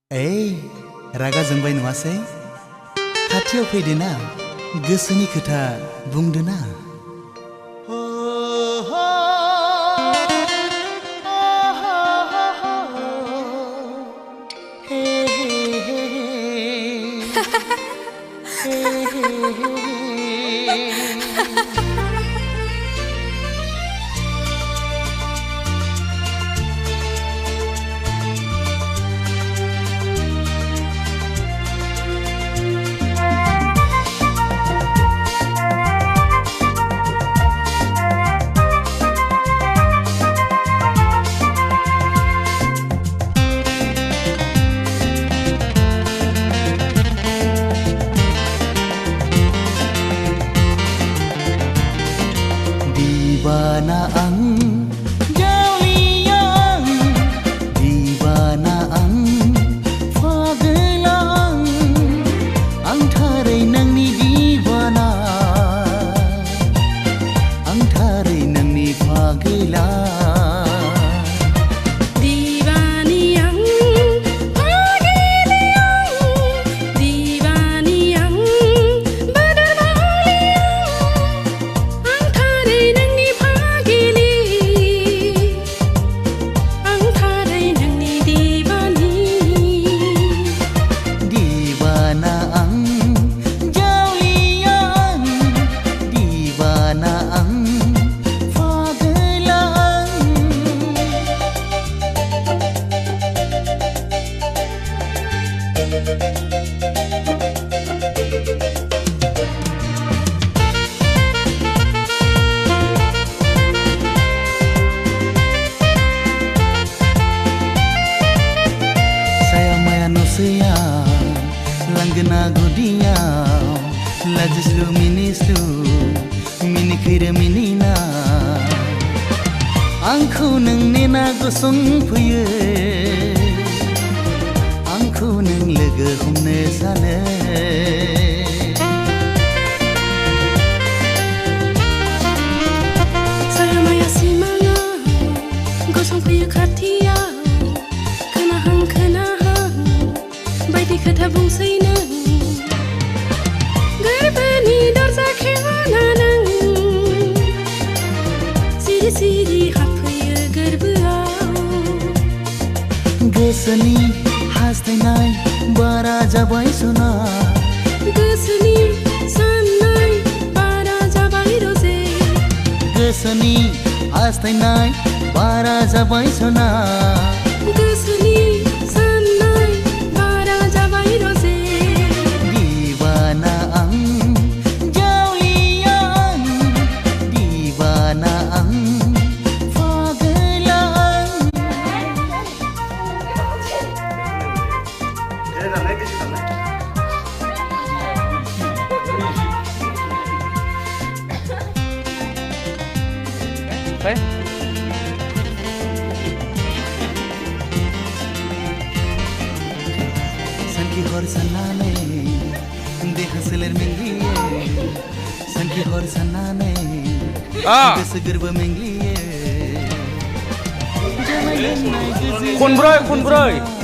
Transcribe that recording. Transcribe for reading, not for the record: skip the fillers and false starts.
रागा जोंबाय नङासै? खाथियाव फैदोना, गोसोनि खोथा बुंदोना। Dibana ang jauliang, dibana ang fagelang, ang taray nang ni dibana, ang taray nang ni fagelang. Langgena gudiau, lajislu minislu, minikira minina. Angku neng nena gosong puye, angku neng lega humne sale. Saya maya simana, gosong puye khatiau, kenahang baiti खोथा बुंसैनो गोरबोनि दरजा खेवना नों सिरि सिरि हाबफैयो गोरबोआव गोसोनि हास्थायनाय बारा जाबाय सना गोसोनि साननाय बारा जाबाय रजे गोसोनि हास्थायनाय बारा जाबाय सना गोसोनि Sanki hor sanane, dekha seler mengliye. Sanki hor sanane, dekha gerba mengliye. Khun Bray.